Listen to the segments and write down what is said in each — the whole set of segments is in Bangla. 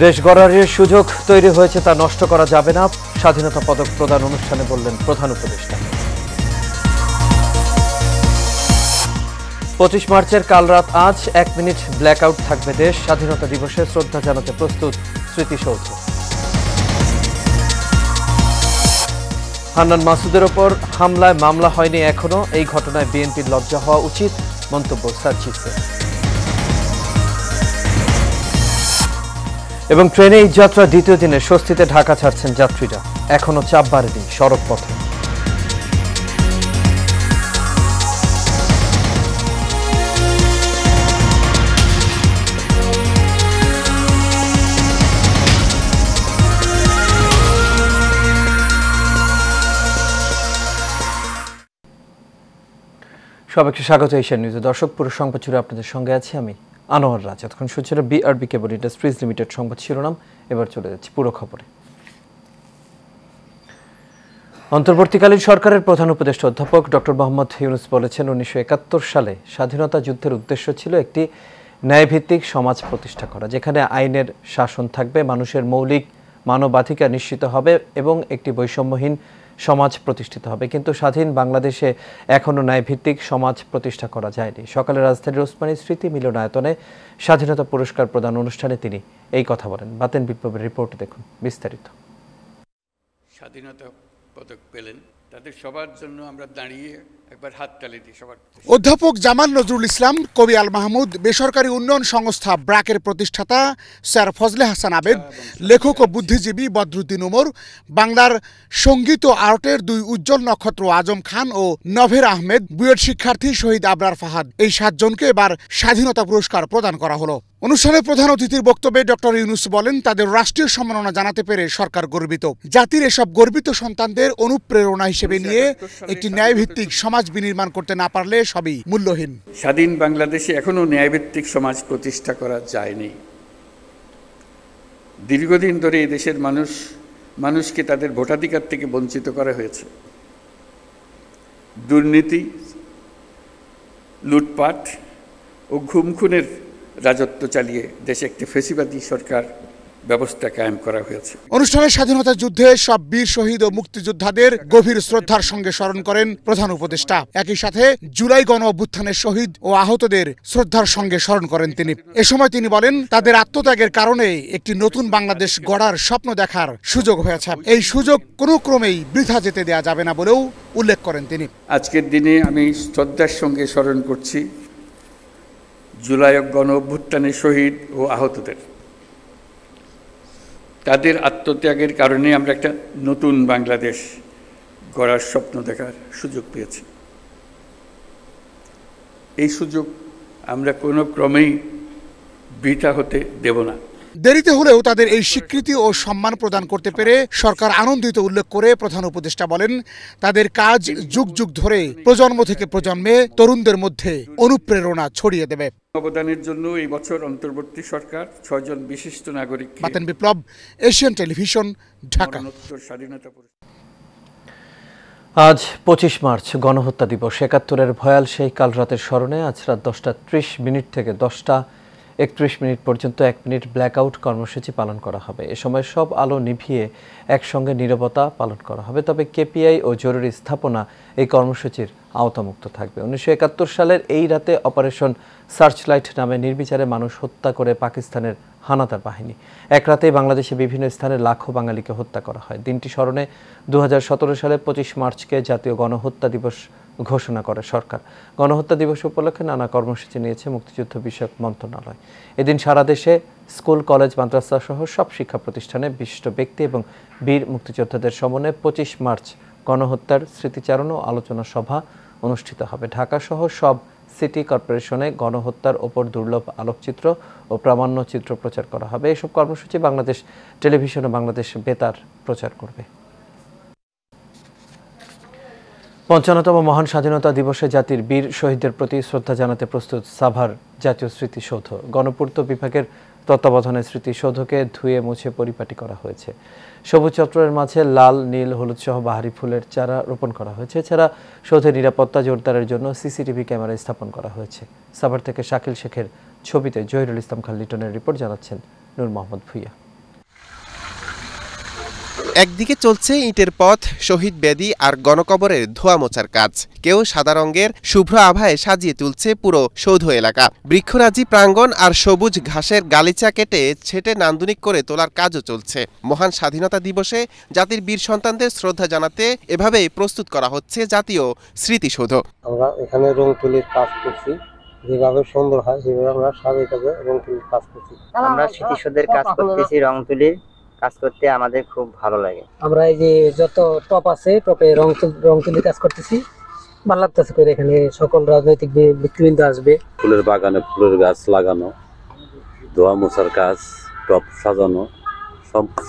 দেশ গড়ার সুযোগ তৈরি হয়েছে তা নষ্ট করা যাবে না, স্বাধীনতা পদক প্রদান অনুষ্ঠানে বললেন প্রধান উপদেষ্টা। 25 মার্চের কাল রাত আজ 1 মিনিট ব্ল্যাকআউট থাকবে দেশ, স্বাধীনতা দিবসে শ্রদ্ধা জানাতে প্রস্তুত স্মৃতিসৌধ। হান্নান মাসুদের ওপর হামলায় মামলা হয়নি এখনো, এই ঘটনায় বিএনপির লজ্জা হওয়া উচিত, মন্তব্য সার্জিসের। এবং ট্রেনে এই যাত্রা দ্বিতীয় দিনে স্বস্তিতে ঢাকা ছাড়ছেন যাত্রীরা, এখনো চাপ বাড়েনি সড়ক পথে। সবাইকে স্বাগত এশিয়ান নিউজে। দর্শক, পুরো সংবাদ জুড়ে আপনাদের সঙ্গে আছি আমি আনোয়ার রাজ। এতক্ষণ শুনছিল বিআরবি কেবল ইন্ডাস্ট্রিজ লিমিটেড সংবাদ শিরোনাম, এবার চলে যাচ্ছি পুরো খবরে। অন্তর্বর্তীকালীন সরকারের প্রধান উপদেষ্টা অধ্যাপক ডক্টর মোহাম্মদ ইউনূস বলেছেন, 1971 সালে স্বাধীনতা যুদ্ধের উদ্দেশ্য ছিল একটি ন্যায়ভিত্তিক সমাজ প্রতিষ্ঠা করা, যেখানে আইনের শাসন থাকবে, মানুষের মৌলিক মানবাধিকার নিশ্চিত হবে এবং একটি বৈষম্যহীন সমাজ প্রতিষ্ঠিত হবে। কিন্তু স্বাধীন বাংলাদেশে এখনও ন্যায়ভিত্তিক সমাজ প্রতিষ্ঠা করা যায়নি। সকালে রাজধানীর ওসমানী স্মৃতি মিলনায়তনে স্বাধীনতা পুরস্কার প্রদান অনুষ্ঠানে তিনি এই কথা বলেন। বাতেন বিপ্লবের রিপোর্ট দেখুন বিস্তারিত। স্বাধীনতা পদক পেলেন তাদের সবার জন্য আমরা দাঁড়িয়ে একবার হাততালি দিই সবার। অধ্যাপক জামাল নজরুল ইসলাম, কবি আল মাহমুদ, বেসরকারি উন্নয়ন সংস্থা ব্র্যাকের প্রতিষ্ঠাতা স্যার ফজলে হাসান আবেদ, লেখক ও বুদ্ধিজীবী বদরুদ্দিন উমর, বাংলার সঙ্গীত ও আর্টের 2 উজ্জ্বল নক্ষত্র আজম খান ও নভের আহমেদ, বুয়েট শিক্ষার্থী শহীদ আবরার ফাহাদ, এই 7 জনকে এবার স্বাধীনতা পুরস্কার প্রদান করা হলো। অনুষ্ঠানে প্রধান অতিথির বক্তব্যে ডক্টর ইউনূস বলেন, তাদের রাষ্ট্রীয় সম্মাননা জানাতে পেরে সরকার গর্বিত। জাতির এসব গর্বিত সন্তানদের অনুপ্রেরণা হিসেবে নিয়ে একটি ন্যায়ভিত্তিক সমাজ বিনির্মাণ করতে না পারলে সবই মূল্যহীন। স্বাধীন বাংলাদেশে এখনো ন্যায়ভিত্তিক সমাজ প্রতিষ্ঠা করা যায়নি। দীর্ঘদিন ধরে এই দেশের মানুষকে তাদের ভোটাধিকার থেকে বঞ্চিত করা হয়েছে। দুর্নীতি, লুটপাট ও খুনের রাজত্ব চালিয়ে দেশে একটি ফ্যাসিবাদী সরকার ব্যবস্থা কায়েম করা হয়েছে। অনুষ্ঠানে স্বাধীনতা যুদ্ধে সব বীর শহীদ ও মুক্তিযোদ্ধাদের গভীর শ্রদ্ধার সঙ্গে স্মরণ করেন প্রধান উপদেষ্টা। একই সাথে জুলাই গণ অভ্যুত্থানের শহীদ ও আহতদের শ্রদ্ধার সঙ্গে স্মরণ করেন তিনি। এ সময় তিনি বলেন, তাদের আত্মত্যাগের কারণে একটি নতুন বাংলাদেশ গড়ার স্বপ্ন দেখার সুযোগ হয়েছে। এই সুযোগ কোনো ক্রমেই বৃথা যেতে দেওয়া যাবে না বলেও উল্লেখ করেন তিনি। আজকের দিনে আমি শ্রদ্ধার সঙ্গে স্মরণ করছি জুলাই গণ অভ্যুত্থানের শহীদ ও আহতদের। তাদের আত্মত্যাগের কারণে আমরা একটা নতুন বাংলাদেশ গড়ার স্বপ্ন দেখার সুযোগ পেয়েছি। এই সুযোগ আমরা কোনো ক্রমেই বৃথা হতে দেব না। দেরিতে হলেও তাদের এই স্বীকৃতি ও সম্মান প্রদান করতে পেরে সরকার আনন্দিত উল্লেখ করে প্রধান উপদেষ্টা বলেন, তাদের কাজ যুগ যুগ ধরে প্রজন্ম থেকে প্রজন্মে তরুণদের মধ্যে অনুপ্রেরণা ছড়িয়ে দেবে। অবদানের জন্য এই বছর অন্তর্বর্তী সরকার 6 জন বিশিষ্ট নাগরিক। বাতেন বিপ্লব, এশিয়ান টেলিভিশন, ঢাকা। আজ 25 মার্চ গণহত্যা দিবস। 71-এর ভয়াল সেই কাল রাতের স্মরণে আজ রাত 10:30 থেকে 10:31 পর্যন্ত 1 মিনিট ব্ল্যাকআউট কর্মসূচি পালন করা হবে। এ সময় সব আলো নিভিয়ে একসঙ্গে নীরবতা পালন করা হবে। তবে কেপিআই ও জরুরি স্থাপনা এই কর্মসূচির আওতামুক্ত থাকবে। 1971 সালের এই রাতে অপারেশন সার্চলাইট নামে নির্বিচারে মানুষ হত্যা করে পাকিস্তানের হানাদার বাহিনী। এক রাতেই বাংলাদেশে বিভিন্ন স্থানে লাখো বাঙালিকে হত্যা করা হয়। দিনটি স্মরণে 2017 সালে 25 মার্চকে জাতীয় গণহত্যা দিবস ঘোষণা করে সরকার। গণহত্যা দিবস উপলক্ষে নানা কর্মসূচি নিয়েছে মুক্তিযুদ্ধ বিষয়ক মন্ত্রণালয়। এদিন সারা দেশে স্কুল, কলেজ, মাদ্রাসা সহ সব শিক্ষা প্রতিষ্ঠানে বিশিষ্ট ব্যক্তি এবং বীর মুক্তিযোদ্ধাদের সমন্বয়ে 25 মার্চ গণহত্যার স্মৃতিচারণ ও আলোচনা সভা অনুষ্ঠিত হবে। ঢাকা সহ সব সিটি কর্পোরেশনে গণহত্যার ওপর দুর্লভ আলোকচিত্র ও প্রামাণ্য চিত্র প্রচার করা হবে। এসব কর্মসূচি বাংলাদেশ টেলিভিশন ও বাংলাদেশ বেতার প্রচার করবে। 55তম মহান স্বাধীনতা দিবসে জাতির বীর শহীদদের প্রতি শ্রদ্ধা জানাতে প্রস্তুত সাভার জাতীয় স্মৃতিসৌধ। গণপূর্ত বিভাগের তত্ত্বাবধানে স্মৃতিসৌধকে ধুয়ে মুছে পরিপাটি করা হয়েছে। সবুজ চত্বরের মাঝে লাল, নীল, হলুদ সহ বাহারি ফুলের চারা রোপণ করা হয়েছে। এছাড়া সৌধের নিরাপত্তা জোরদারের জন্য সিসিটিভি ক্যামেরা স্থাপন করা হয়েছে। সাভার থেকে শাকিল শেখের ছবিতে জহিরুল ইসলাম খান লিটনের রিপোর্ট, জানাচ্ছেন নূর মোহাম্মদ ভুইয়া। একদিকে চলছে ইটের পথ, শহীদ বেদি আর গণকবরের ধোয়া মোছার কাজ। কেউ সাদা রঙের শুভ্র আভায় সাজিয়ে তুলছে পুরো সৌধ এলাকা। বৃক্ষরাজি প্রাঙ্গণ আর সবুজ ঘাসের গালিচা কেটে ছেটে নান্দনিক করে তোলার কাজও চলছে। মহান স্বাধীনতা দিবসে জাতির বীর সন্তানদের শ্রদ্ধা জানাতে এভাবেই প্রস্তুত করা হচ্ছে জাতীয় স্মৃতিসৌধ। আমরা এখানে রং তুলির কাজ করছি, যেভাবে সুন্দর হয় সেভাবে আমরা সাজিয়ে রং তুলির কাজ করছি। আমরা স্মৃতিসৌধের কাজ করতেছি, রং তুলির কাজ করতে আমাদের খুব ভালো লাগে। আমরা এই যে যত টপ আছে টপে রং তুলির কাজ করতেছি, ভালো লাগতেছে করে। এখানে সকল রাজনৈতিক ব্যক্তিবৃন্দ আসবে। ফুলের বাগানে ফুলের গাছ লাগানো, ধোয়া মোছার কাজ, টপ সাজানো,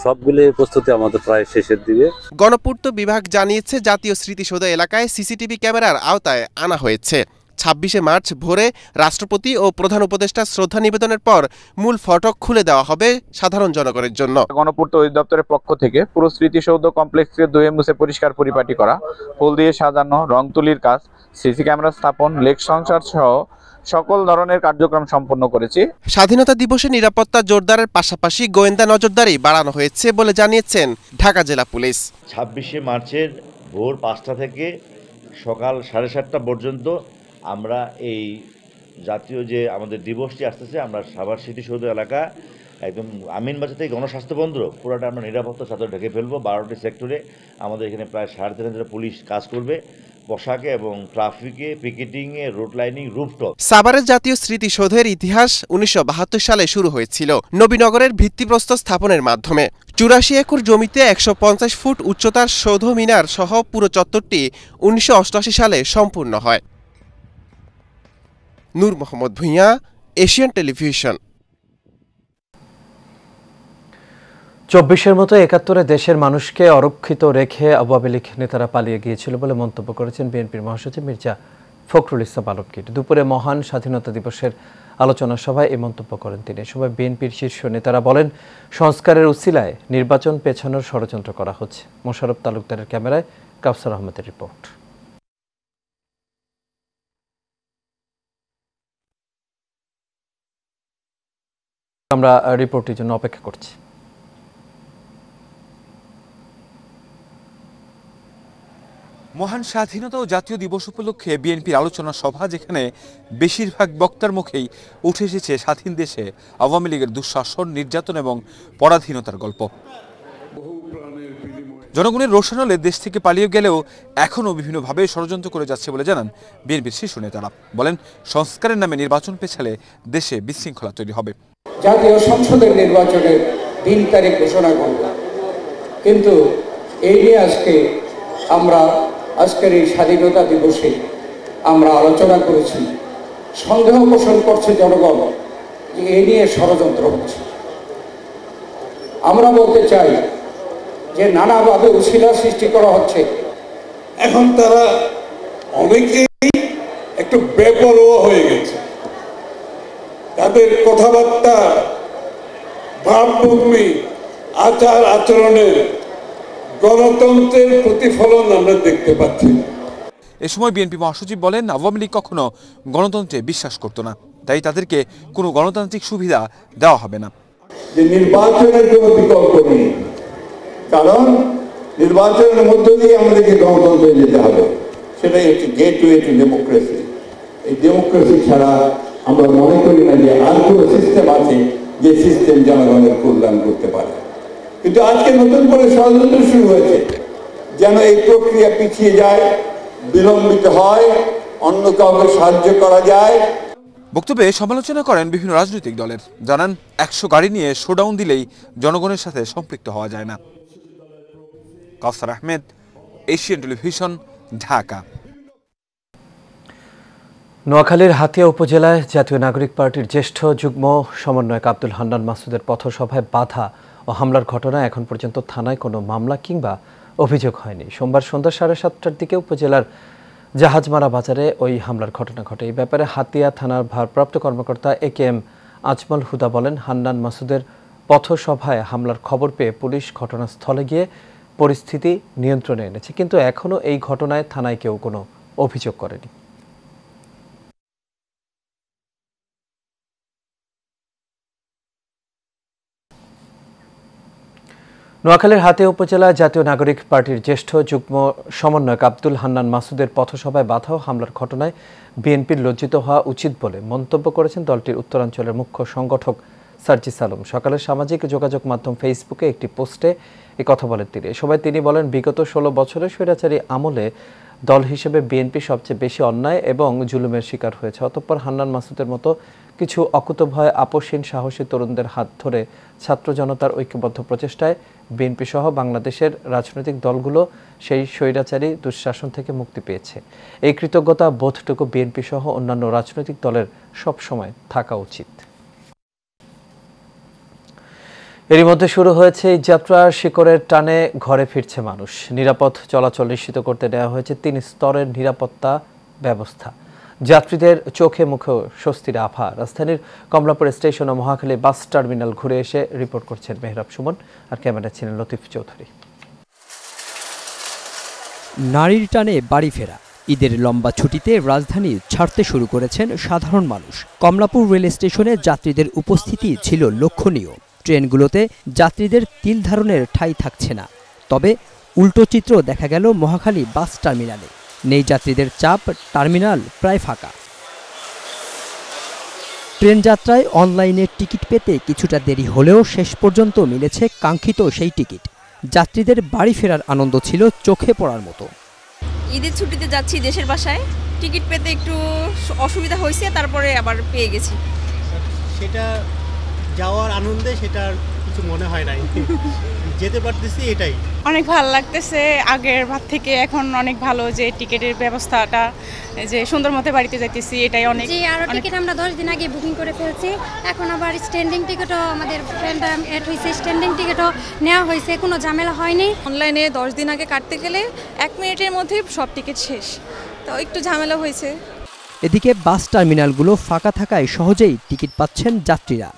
সবগুলো প্রস্তুতি আমাদের প্রায় শেষের দিকে। গণপূর্ত বিভাগ জানিয়েছে জাতীয় স্মৃতিসৌধ এলাকায় সিসিটিভি ক্যামেরার আওতায় আনা হয়েছে। ২৬শে মার্চ ভোরে রাষ্ট্রপতি ও প্রধান উপদেষ্টা শ্রদ্ধা নিবেদনের পর মূল ফটক খুলে দেওয়া হবে সাধারণ জনগণের জন্য। গণপূর্ত অধিদপ্তরের পক্ষ থেকে পুরো স্মৃতিসৌধ কমপ্লেক্সকে ধুয়ে মুছে পরিষ্কার পরিপাটি করা, ফুল দিয়ে সাজানো, রং তুলির কাজ, সিসি ক্যামেরা স্থাপন, লেক সংসার সহ সকল ধরনের কার্যক্রম সম্পন্ন করেছি। স্বাধীনতা দিবসে নিরাপত্তা জোরদারের পাশাপাশি গোয়েন্দা নজরদারি বাড়ানো হয়েছে বলে জানিয়েছেন ঢাকা জেলা পুলিশ। ২৬শে মার্চের ভোর ৫টা থেকে সকাল ৭:৩০ পর্যন্ত আমরা এই জাতীয় যে আমাদের দিবসটি আসতেছে, আমরা সাভার স্মৃতিসৌধ এলাকা একদম আমিনবাজার থেকে গণস্বাস্থ্য বন্ধ পুরোটা আমরা নিরাপত্তা ছাত্র ঢেকে ফেলবো। 12টি সেক্টরে আমাদের এখানে প্রায় ৩৫০০ পুলিশ কাজ করবে, পোশাকে এবং ট্রাফিকে, পিকেটিংয়ে, রুট লাইনিং, রুফটপ। সাভারের জাতীয় স্মৃতিসৌধের ইতিহাস ১৯৭২ সালে শুরু হয়েছিল নবীনগরের ভিত্তিপ্রস্তর স্থাপনের মাধ্যমে। ৮৪ একর জমিতে ১৫০ ফুট উচ্চতার সৌধ মিনার সহ পুরো চত্বরটি ১৯৮৮ সালে সম্পূর্ণ হয়। নূর মোহাম্মদ ভূঁইয়া, এশিয়ান টেলিভিশন। ২৪-এর মতো ৭১-এ দেশের মানুষকে অরক্ষিত রেখে আওয়ামী লীগ নেতারা পালিয়ে গিয়েছিল বলে মন্তব্য করেছেন বিএনপির মহাসচিব মির্জা ফখরুল ইসলাম আলমগীর। দুপুরে মহান স্বাধীনতা দিবসের আলোচনা সভায় এই মন্তব্য করেন তিনি। এ সময় বিএনপির শীর্ষ নেতারা বলেন, সংস্কারের উছিলায় নির্বাচন পেছানোর ষড়যন্ত্র করা হচ্ছে। মোশাররফ তালুকদারের ক্যামেরায় কাউসার আহমেদের রিপোর্ট। আমরা রিপোর্টের জন্য অপেক্ষা করছি। মহান স্বাধীনতা ও জাতীয় দিবস উপলক্ষে বিএনপির আলোচনা সভা, যেখানে বেশিরভাগ বক্তার মুখেই উঠে এসেছে স্বাধীন দেশে আওয়ামী লীগের দুঃশাসন, নির্যাতন এবং পরাধীনতার গল্প। জনগণের রোষানলে দেশ থেকে পালিয়ে গেলেও এখনও বিভিন্নভাবে ষড়যন্ত্র করে যাচ্ছে বলে জানান বিএনপির শীর্ষ নেতারা। বলেন, সংস্কারের নামে নির্বাচন পেছালে দেশে বিশৃঙ্খলা তৈরি হবে। জাতীয় সংসদের নির্বাচনের ৩ তারিখ ঘোষণা করব, কিন্তু এই নিয়ে আমরা আজকের এই স্বাধীনতা দিবসে আমরা আলোচনা করেছি। সন্দেহ পোষণ করছে জনগণ যে এই নিয়ে ষড়যন্ত্র হচ্ছে। আমরা বলতে চাই যে নানাভাবে উছিলা সৃষ্টি করা হচ্ছে। এখন তারা অনেকেই একটু বেপরোয়া হয়ে গেছে। তাদের কথাবার্তা, ভাবভূমি, আচার আচরণের গণতন্ত্রের প্রতিফলন আমরা দেখতে পাচ্ছি। এ সময় বিএনপি মহাসচিব বলেন, আওয়ামী লীগ কখনো গণতন্ত্রে বিশ্বাস করত না, তাই তাদেরকে কোনো গণতান্ত্রিক সুবিধা দেওয়া হবে না। যে নির্বাচনের কোনো বিকল্প নেই, কারণ নির্বাচনের মধ্য দিয়ে আমাদেরকে গণতন্ত্রে যেতে হবে। সেটাই হচ্ছে গেটওয়ে টু ডেমোক্রেসি। এই ডেমোক্রেসি ছাড়া আমরা মনে করি না যে আর কোনো সিস্টেম আছে যে সিস্টেম জনগণের কল্যাণ করতে পারে। কিন্তু আজকে নতুন করে ষড়যন্ত্র শুরু হয়েছে যেন এই প্রক্রিয়া পিছিয়ে যায়, বিলম্বিত হয়, অন্য কাউকে সাহায্য করা যায়। বক্তব্যে সমালোচনা করেন বিভিন্ন রাজনৈতিক দলের। জানান, ১০০ গাড়ি নিয়ে শোডাউন দিলেই জনগণের সাথে সম্পৃক্ত হওয়া যায় না। কাউসার আহমেদ, এশিয়ান টেলিভিশন, ঢাকা। নোয়াখালীর হাতিয়া উপজেলায় জাতীয় নাগরিক পার্টির জ্যেষ্ঠ যুগ্ম সমন্বয়ক আব্দুল হান্নান মাসুদের পথসভায় বাধা ও হামলার ঘটনায় এখন পর্যন্ত থানায় কোনো মামলা কিংবা অভিযোগ হয়নি। সোমবার সন্ধ্যা 7:30টার দিকে উপজেলার জাহাজমারা বাজারে ওই হামলার ঘটনা ঘটে। এই ব্যাপারে হাতিয়া থানার ভারপ্রাপ্ত কর্মকর্তা AKM আজমল হুদা বলেন, হান্নান মাসুদের পথসভায় হামলার খবর পেয়ে পুলিশ ঘটনাস্থলে গিয়ে পরিস্থিতি নিয়ন্ত্রণে এনেছে, কিন্তু এখনও এই ঘটনায় থানায় কেউ কোনো অভিযোগ করেনি। নোয়াখালীর হাতিয়া উপজেলা জাতীয় নাগরিক পার্টির জ্যেষ্ঠ যুগ্ম সমন্বয়ক আব্দুল হান্নান মাসুদের পথসভায় বাধা ও হামলার ঘটনায় বিএনপির লজ্জিত হওয়া উচিত বলে মন্তব্য করেছেন দলটির উত্তরাঞ্চলের মুখ্য সংগঠক সার্জিস আলম। সকালে সামাজিক যোগাযোগ মাধ্যম ফেসবুকে একটি পোস্টে কথা বলেন তিনি। এ সময় তিনি বলেন, বিগত 16 বছরের স্বৈরাচারী আমলে দল হিসেবে বিএনপি সবচেয়ে বেশি অন্যায় এবং জুলুমের শিকার হয়েছে। অতঃপর হান্নান মাসুদের মতো কিছু অকুতোভয় আপোষহীন সাহসী তরুণদের হাত ধরে ছাত্র জনতার ঐক্যবদ্ধ প্রচেষ্টায় বিএনপি সহ বাংলাদেশের রাজনৈতিক দলগুলো সেই স্বৈরাচারী দুঃশাসন থেকে মুক্তি পেয়েছে। এই কৃতজ্ঞতা বোধটুকু বিএনপি সহ অন্যান্য রাজনৈতিক দলের সবসময় থাকা উচিত। এরই মধ্যে শুরু হয়েছে এই যাত্রার শিকড়ের টানে ঘরে ফিরছে মানুষ। নিরাপদ চলাচল নিশ্চিত করতে দেওয়া হয়েছে 3 স্তরের নিরাপত্তা ব্যবস্থা। যাত্রীদের চোখে মুখে স্বস্তির আভা। রাজধানীর কমলাপুর স্টেশন ও মহাখালী বাস টার্মিনাল ঘুরে এসে রিপোর্ট করছেন মেহরাব সুমন, আর ক্যামেরা ছিলেন লতিফ চৌধুরী। নারীর টানে বাড়ি ফেরা। ঈদের লম্বা ছুটিতে রাজধানী ছাড়তে শুরু করেছেন সাধারণ মানুষ। কমলাপুর রেল স্টেশনে যাত্রীদের উপস্থিতি ছিল লক্ষণীয়। ট্রেনগুলোতে যাত্রীদের তিল ধারণের ঠাঁই থাকছে না। তবে উল্টো চিত্র দেখা গেল মহাখালী বাস টার্মিনালে। নেই যাত্রীদের চাপ, টার্মিনাল প্রায় ফাঁকা। ট্রেন যাত্রায় অনলাইনে টিকিট পেতে কিছুটা দেরি হলেও শেষ পর্যন্ত মিলেছে কাঙ্ক্ষিত সেই টিকিট। যাত্রীদের বাড়ি ফেরার আনন্দ ছিল চোখে পড়ার মতো। ঈদের ছুটিতে যাচ্ছি দেশের বাসায়, টিকিট পেতে একটু অসুবিধা হয়েছে, তারপরে আবার পেয়ে গেছি। সেটা যাওয়ার আনন্দে সেটা কিছু মনে হয় নাই, যেতে পারতেছি এটাই অনেক ভালো লাগতেছে। আগের ভাত থেকে এখন অনেক ভালো যে টিকিটের ব্যবস্থাটা, যে সুন্দর মতো বাড়িতে যাইতেছি, এটাই অনেক। জি, আর টিকিট আমরা 10 দিন আগে বুকিং করে ফেলছি। এখন আবার স্ট্যান্ডিং টিকিটও আমাদের ফ্রেন্ড এড হয়েছে, স্ট্যান্ডিং টিকিটও নেওয়া হয়েছে, কোনো ঝামেলা হয়নি। অনলাইনে 10 দিন আগে কাটতে গেলে 1 মিনিটের মধ্যে সব টিকিট শেষ, তো একটু ঝামেলা হয়েছে। এদিকে বাস টার্মিনালগুলো ফাঁকা থাকায় সহজেই টিকিট পাচ্ছেন যাত্রীরা।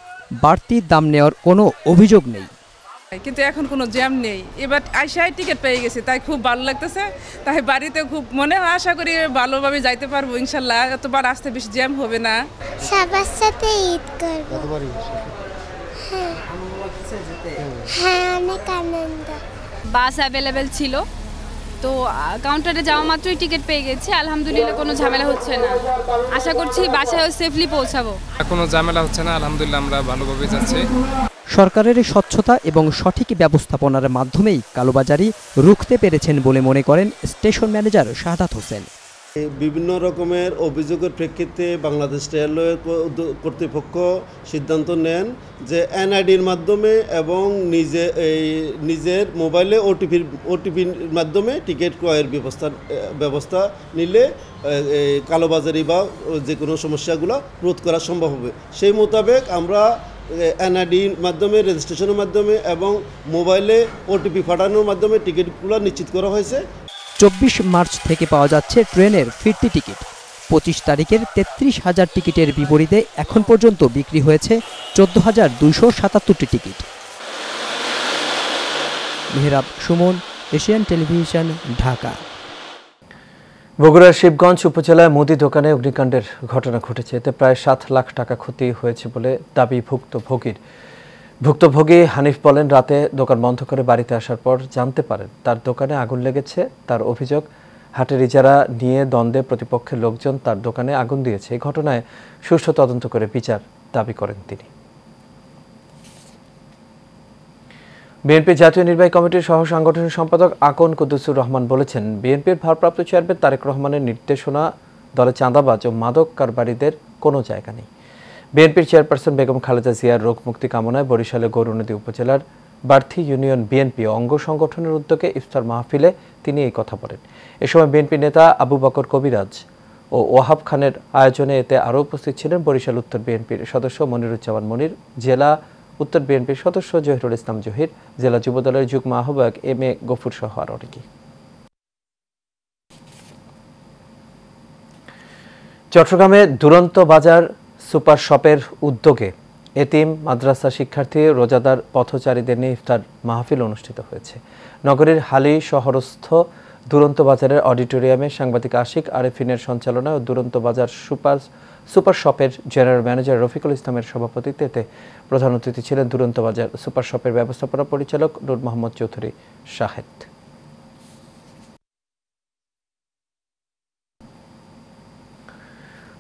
বাড়তি দাম নেওয়ার কোনো অভিযোগ নেই। কিন্তু এখন কোনো জ্যাম নেই, এবার আইসায় টিকিট পেয়ে গেছি, তাই খুব ভালো লাগতেছে। তাই বাড়িতে খুব মনে হয়, আশা করি ভালোভাবে যাইতে পারবো ইনশাল্লাহ। এতবার আসতে বেশি জ্যাম হবে না। সবার সাথে ঈদ করব। হ্যাঁ, অনেক আনন্দ। বাস অ্যাভেলেবেল ছিল, তো কাউন্টারে যাওয়া মাত্রই টিকিট পেয়ে গেছি। আলহামদুলিল্লাহ কোনো ঝামেলা হচ্ছে না। আশা করছি বাসায় সেফলি পৌঁছাবো। কোনো ঝামেলা হচ্ছে না, আলহামদুলিল্লাহ আমরা ভালোভাবে যাচ্ছি। সরকারের স্বচ্ছতা এবং সঠিক ব্যবস্থাপনার মাধ্যমেই কালোবাজারি রুখতে পেরেছেন বলে মনে করেন স্টেশন ম্যানেজার শাহাদাত হোসেন। বিভিন্ন রকমের অভিযোগের প্রেক্ষিতে বাংলাদেশ রেলওয়ে কর্তৃপক্ষ সিদ্ধান্ত নেন যে এনআইডির মাধ্যমে এবং নিজের মোবাইলে ওটিপির মাধ্যমে টিকিট ক্রয়ের ব্যবস্থা নিলে কালোবাজারি বা যে কোনো সমস্যাগুলো রোধ করা সম্ভব হবে। সেই মোতাবেক আমরা এনআইডির মাধ্যমে, রেজিস্ট্রেশনের মাধ্যমে এবং মোবাইলে ওটিপি পাঠানোর মাধ্যমে টিকিটগুলো নিশ্চিত করা হয়েছে। 24 মার্চ থেকে পাওয়া যাচ্ছে ট্রেনের ফিরতি টিকিট। 25 তারিখের 33,000 টিকিটের বিপরীতে এখন পর্যন্ত বিক্রি হয়েছে 14,277টি ticket. Mehrab Sumon, Asian television, Dhaka. বগুড়ার শিবগঞ্জ উপজেলায় মুদি দোকানে অগ্নিকাণ্ডের ঘটনা ঘটেছে। এতে প্রায় 7 লাখ টাকা ক্ষতি হয়েছে বলে দাবি ভুক্তভোগীর। ভুক্তভোগী হানিফ বলেন, রাতে দোকান বন্ধ করে বাড়িতে আসার পর জানতে পারেন তার দোকানে আগুন লেগেছে। তার অভিযোগ, হাটের ইজারা নিয়ে দ্বন্দ্বে প্রতিপক্ষের লোকজন তার দোকানে আগুন দিয়েছে। এই ঘটনায় সুষ্ঠু তদন্ত করে বিচার দাবি করেন তিনি। বিএনপি জাতীয় নির্বাহী কমিটির সহ সাংগঠনিক সম্পাদক আকন কুদ্দুসুর রহমান বলেছেন, বিএনপির ভারপ্রাপ্ত চেয়ারম্যান তারেক রহমানের নির্দেশনা দলে চাঁদাবাজ ও মাদক কারবারিদের কোনো জায়গা নেই। বিএনপির চেয়ারপারসন বেগম খালেদা জিয়ার রোগ মুক্তি কামনায় বরিশালের গৌরনদী উপজেলার বার্থি ইউনিয়ন বিএনপি অঙ্গ সংগঠনের উদ্যোগে ইফতার মাহফিলে তিনি এই কথা বলেন। এ সময় বিএনপি নেতা আবু বকর কবিরাজ ও ওয়াহাব খানের আয়োজনে এতে আরও উপস্থিত ছিলেন বরিশাল উত্তর বিএনপির সদস্য মনিরুজ্জামান মনির, জেলা উত্তর বিএনপির সদস্য জহিরুল ইসলাম জহির, জেলা যুবদলের যুগ্ম আহ্বায়ক এম এ গফুর সহ আরও অনেকে। চট্টগ্রামে দুরন্ত বাজার সুপার শপের উদ্যোগে এতিম, মাদ্রাসা শিক্ষার্থী, রোজাদার পথচারীদের নিয়ে ইফতার মাহফিল অনুষ্ঠিত হয়েছে। নগরীর হালি শহরস্থ দুরন্ত বাজারের অডিটোরিয়ামে সাংবাদিক আশিক আরেফিনের সঞ্চালনায় ও দুরন্ত বাজার সুপার সুপার শপের জেনারেল ম্যানেজার রফিকুল ইসলামের সভাপতিত্বে প্রধান অতিথি ছিলেন দুরন্ত বাজার সুপার শপের ব্যবস্থাপনা পরিচালক Nur Mohammad Chowdhury Shahed.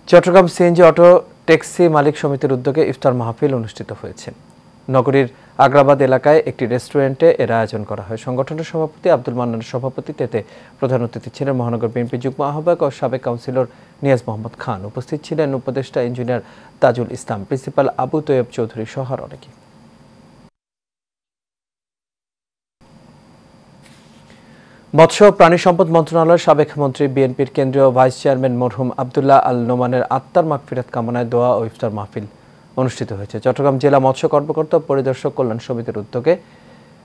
Chattogram CNG auto taxi মালিক সমিতির উদ্যোগে ইফতার মাহফিল অনুষ্ঠিত হয়েছে। নগরীর আগ্রাবাদ এলাকায় একটি রেস্টুরেন্টে এর আয়োজন করা হয়। সংগঠনের সভাপতি আব্দুল মান্নানের সভাপতিত্বে প্রধান অতিথি ছিলেন মহানগর বিএনপি যুগ্ম আহ্বায়ক ও সাবেক কাউন্সিলর নিয়াজ মোহাম্মদ খান। উপস্থিত ছিলেন উপদেষ্টা ইঞ্জিনিয়ার তাজুল ইসলাম, প্রিন্সিপাল আবু তৈয়ব চৌধুরী সহ অনেকে। মৎস্য প্রাণী সম্পদ মন্ত্রণালয়ের সাবেক মন্ত্রী বিএনপির কেন্দ্রীয় ভাইস চেয়ারম্যান মরহুম আব্দুল্লাহ আল নোমানের আত্মার মাগফিরাত কামনায় দোয়া ও ইফতার মাহফিল অনুষ্ঠিত হয়েছে। চট্টগ্রাম জেলা মৎস্য কর্মকর্তা ও পরিদর্শক কল্যাণ সমিতির উদ্যোগে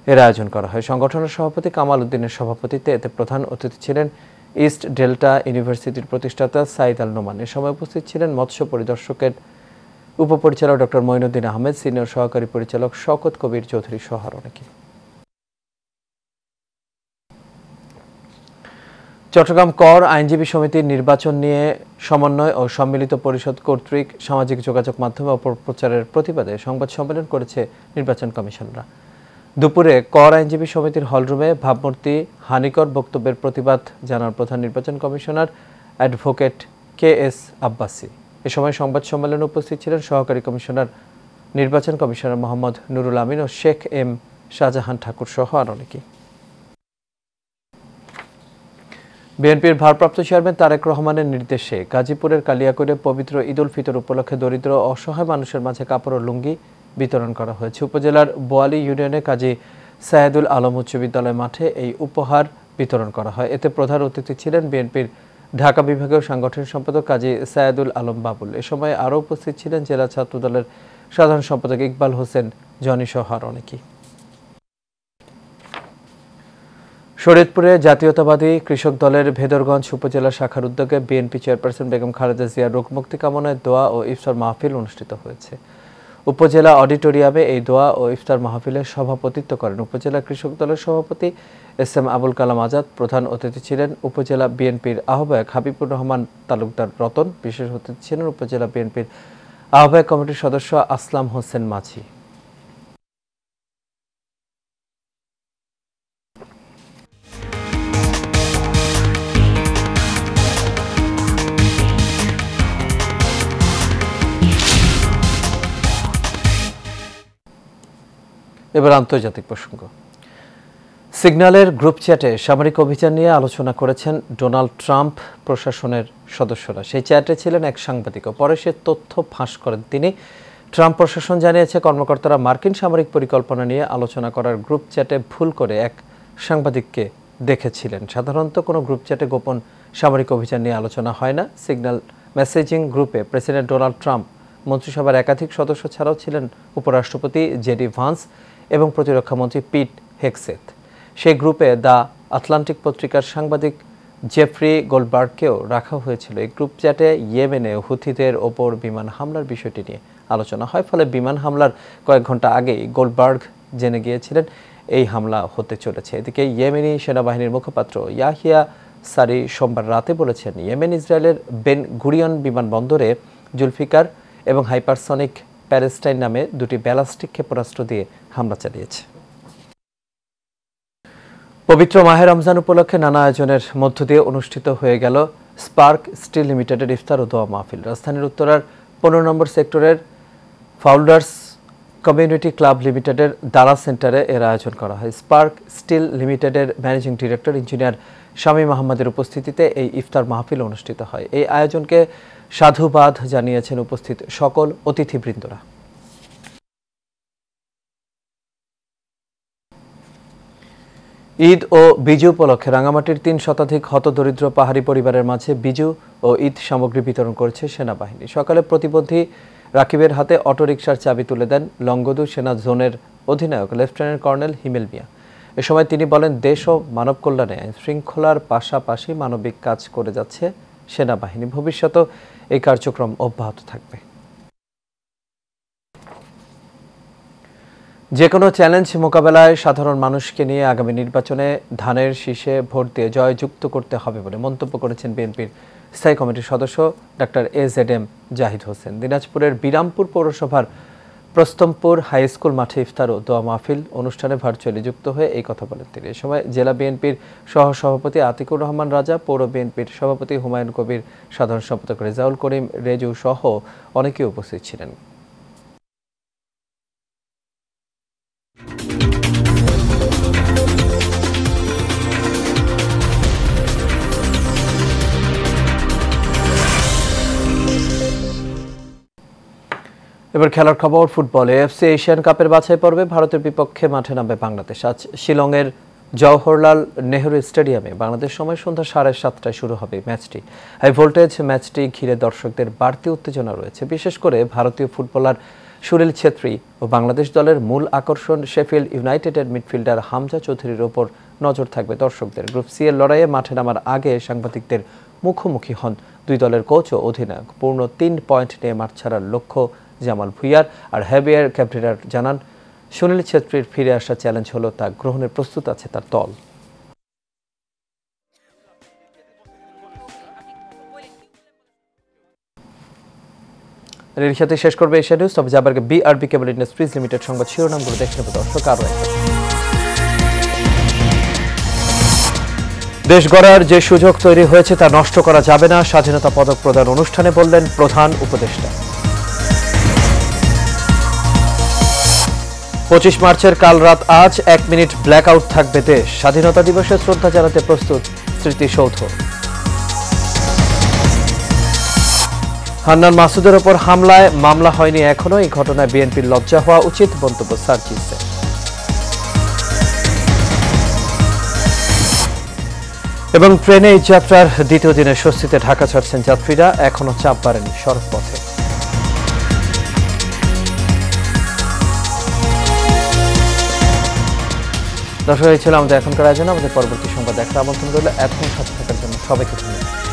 এর আয়োজন করা হয়। সংগঠনের সভাপতি কামাল উদ্দিনের সভাপতিত্বে এতে প্রধান অতিথি ছিলেন ইস্ট ডেল্টা ইউনিভার্সিটির প্রতিষ্ঠাতা সাইদ আল নোমান। এ সময় উপস্থিত ছিলেন মৎস্য পরিদর্শকের উপপরিচালক ডক্টর মঈনুদ্দিন আহমেদ, সিনিয়র সহকারী পরিচালক শওকত কবির চৌধুরী সহ অনেকে। চট্টগ্রাম কর আইনজীবী সমিতির নির্বাচন নিয়ে সমন্বয় ও সম্মিলিত পরিষদ কর্তৃক সামাজিক যোগাযোগ মাধ্যমে অপপ্রচারের প্রতিবাদে সংবাদ সম্মেলন করেছে নির্বাচন কমিশনরা। দুপুরে কর আইনজীবী সমিতির হলরুমে ভাবমূর্তি হানিকর বক্তব্যের প্রতিবাদ জানান প্রধান নির্বাচন কমিশনার অ্যাডভোকেট KS আব্বাসী। এ সময় সংবাদ সম্মেলনে উপস্থিত ছিলেন সহকারী কমিশনার নির্বাচন কমিশনার মোহাম্মদ নুরুল আমিন ও শেখ এম শাহজাহান ঠাকুর সহ আর অনেকে। বিএনপির ভারপ্রাপ্ত চেয়ারম্যান তারেক রহমানের নির্দেশে গাজীপুরের কালিয়াকৈরে পবিত্র ঈদ উল ফিতর উপলক্ষে দরিদ্র অসহায় মানুষের মাঝে কাপড় ও লুঙ্গি বিতরণ করা হয়েছে। উপজেলার বোয়ালি ইউনিয়নে কাজী সায়েদুল আলম উচ্চ বিদ্যালয় মাঠে এই উপহার বিতরণ করা হয়। এতে প্রধান অতিথি ছিলেন বিএনপির ঢাকা বিভাগীয় সাংগঠনিক সম্পাদক কাজী সায়েদুল আলম বাবুল। এ সময় আরও উপস্থিত ছিলেন জেলা ছাত্রদলের সাধারণ সম্পাদক ইকবাল হোসেন জনি সহ আর অনেকেই। শরীয়তপুরে জাতীয়তাবাদী কৃষক দলের ভেদরগঞ্জ উপজেলা শাখার উদ্যোগে বিএনপি চেয়ারপারসন বেগম খালেদা জিয়ার রোগমুক্তি কামনায় দোয়া ও ইফতার মাহফিল অনুষ্ঠিত হয়েছে। উপজেলা অডিটোরিয়ামে এই দোয়া ও ইফতার মাহফিলের সভাপতিত্ব করেন উপজেলা কৃষক দলের সভাপতি SM আবুল কালাম আজাদ। প্রধান অতিথি ছিলেন উপজেলা বিএনপির আহ্বায়ক হাবিবুর রহমান তালুকদার রতন। বিশেষ অতিথি ছিলেন উপজেলা বিএনপির আহ্বায়ক কমিটির সদস্য আসলাম হোসেন মাঝি। এবার আন্তর্জাতিক প্রসঙ্গ। সিগন্যালের গ্রুপ চ্যাটে সামরিক অভিযান নিয়ে আলোচনা করেছেন ডোনাল্ড ট্রাম্প প্রশাসনের সদস্যরা। সেই চ্যাটে ছিলেন এক সাংবাদিকও। পরে সে তথ্য ফাঁস করেন তিনি। ট্রাম্প প্রশাসন জানিয়েছে কর্মকর্তারা মার্কিন সামরিক পরিকল্পনা নিয়ে আলোচনা করার গ্রুপ চ্যাটে ভুল করে এক সাংবাদিককে দেখেছিলেন। সাধারণত কোনো গ্রুপ চ্যাটে গোপন সামরিক অভিযান নিয়ে আলোচনা হয় না। সিগন্যাল মেসেজিং গ্রুপে প্রেসিডেন্ট ডোনাল্ড ট্রাম্প, মন্ত্রিসভার একাধিক সদস্য ছাড়াও ছিলেন উপরাষ্ট্রপতি JD ভান্স এবং প্রতিরক্ষামন্ত্রী পিট হেগসেথ। সেই গ্রুপে দ্য আটলান্টিক পত্রিকার সাংবাদিক জেফ্রি গোল্ডবার্গকেও রাখা হয়েছিল। এই গ্রুপ চ্যাটে ইয়েমেনে হুথিদের ওপর বিমান হামলার বিষয়টি নিয়ে আলোচনা হয়। ফলে বিমান হামলার কয়েক ঘন্টা আগেই গোল্ডবার্গ জেনে গিয়েছিলেন এই হামলা হতে চলেছে। এদিকে ইয়েমেনি সেনাবাহিনীর মুখপাত্র ইয়াহিয়া সারি সোমবার রাতে বলেছেন, ইয়েমেন ইসরায়েলের বেন গুরিয়ন বিমানবন্দরে জুলফিকার এবং হাইপারসনিক প্যালেস্টাইন নামে দুটি ব্যালাস্টিক ক্ষেপণাস্ত্র দিয়ে হামলা চালিয়েছে। পবিত্র মাহে রমজান উপলক্ষে নানা আয়োজনের মধ্য দিয়ে অনুষ্ঠিত হয়ে গেল স্পার্ক স্টিল লিমিটেডের ইফতার ও দোয়া মাহফিল। রাজধানীর উত্তরার 15 নম্বর সেক্টরের ফাউন্ডার্স কমিউনিটি ক্লাব লিমিটেডের দারা সেন্টারে এর আয়োজন করা হয়। স্পার্ক স্টিল লিমিটেডের ম্যানেজিং ডিরেক্টর ইঞ্জিনিয়ার শামীম আহমদের উপস্থিতিতে এই ইফতার মাহফিল অনুষ্ঠিত হয়। এই আয়োজনকে সাধুবাদ জানিয়েছেন উপস্থিত সকল অতিথিবৃন্দরা। ঈদ ও বিজু উপলক্ষে রাঙামাটির 3 শতাধিক হতদরিদ্র পাহাড়ি পরিবারের মাঝে বিজু ও ঈদ সামগ্রী বিতরণ করেছে সেনাবাহিনী। সকালে প্রতিবন্ধী রাকিবের হাতে অটোরিকশার চাবি তুলে দেন লংগদু সেনা জোনের অধিনায়ক লেফটেন্যান্ট কর্নেল হিমেল মিয়া। এ সময় তিনি বলেন, দেশ ও মানব কল্যাণে শৃঙ্খলার পাশাপাশি মানবিক কাজ করে যাচ্ছে সেনাবাহিনী। ভবিষ্যতেও এই কার্যক্রম অব্যাহত থাকবে। যে কোনো চ্যালেঞ্জ মোকাবেলায় সাধারণ মানুষকে নিয়ে আগামী নির্বাচনে ধানের শীষে ভোট দিয়ে জয়যুক্ত করতে হবে বলে মন্তব্য করেছেন বিএনপির স্থায়ী কমিটির সদস্য ডাক্তার AZM জাহিদ হোসেন। দিনাজপুরের বিরামপুর পৌরসভার প্রস্তমপুর হাই স্কুল মাঠে ইফতার ও দোয়া মাহফিল অনুষ্ঠানে ভার্চুয়ালি যুক্ত হয়ে এই কথা বলেন তিনি। এ সময় জেলা বিএনপির সহসভাপতি আতিকুর রহমান রাজা, পৌর বিএনপির সভাপতি হুমায়ুন কবির, সাধারণ সম্পাদক রেজাউল করিম রেজু সহ অনেকে উপস্থিত ছিলেন। এবার খেলার খবর। ফুটবলে এফসি এশিয়ান কাপের বাছাই পর্বে ভারতের বিপক্ষে মাঠে নামবে বাংলাদেশ। আজ শিলংয়ের জওহরলাল নেহরু স্টেডিয়ামে বাংলাদেশ সময় সন্ধ্যা 7:30টায় শুরু হবে ম্যাচটি। হাই ভোল্টেজ ম্যাচটি ঘিরে দর্শকদের বাড়তি উত্তেজনা রয়েছে। বিশেষ করে ভারতীয় ফুটবলার সুনীল ছেত্রী ও বাংলাদেশ দলের মূল আকর্ষণ শেফিল্ড ইউনাইটেডের মিডফিল্ডার হামজা চৌধুরীর ওপর নজর থাকবে দর্শকদের। গ্রুপ সি এর লড়াইয়ে মাঠে নামার আগে সাংবাদিকদের মুখোমুখি হন দুই দলের কোচ ও অধিনায়ক। পূর্ণ 3 পয়েন্ট নিয়ে মাঠ ছাড়ার লক্ষ্য জামাল ভুইয়ার। আর হ্যাভিয়ার ক্যাপ্টেনার জানান, সুনীল ছেত্রীর ফিরে আসা চ্যালেঞ্জ হলো তা গ্রহণের প্রস্তুত আছে তার দল। এর সাথে শেষ করবে এশিয়া নিউজ। তবে যাবার আগে BRB কেবল ইন্ডাস্ট্রিজ লিমিটেড সংবাদ শিরোনামগুলো দেখে নেব দর্শক। আরও দেশ গড়ার যে সুযোগ তৈরি হয়েছে তা নষ্ট করা যাবে না, স্বাধীনতা পদক প্রদান অনুষ্ঠানে বললেন প্রধান উপদেষ্টা। 25 মার্চের কাল রাত আজ 1 মিনিট ব্ল্যাকআউট থাকবে দেশ। স্বাধীনতা দিবসে শ্রদ্ধা জানাতে প্রস্তুত স্মৃতিসৌধ। হান্নান মাসুদের ওপর হামলায় মামলা হয়নি এখনো, এই ঘটনায় বিএনপির লজ্জা হওয়া উচিত, মন্তব্য সার্জিসের। এবং ট্রেনে এই যাত্রার দ্বিতীয় দিনে স্বস্তিতে ঢাকা ছাড়ছেন যাত্রীরা, এখনো চাপ বাড়েনি সড়কপথে। দর্শক, এই ছিল আমাদের এখনকার আয়োজন। আমাদের পরবর্তী সংবাদ দেখার আমন্ত্রণ রইল। এতক্ষণ সাথে থাকার জন্য সবাইকে ধন্যবাদ।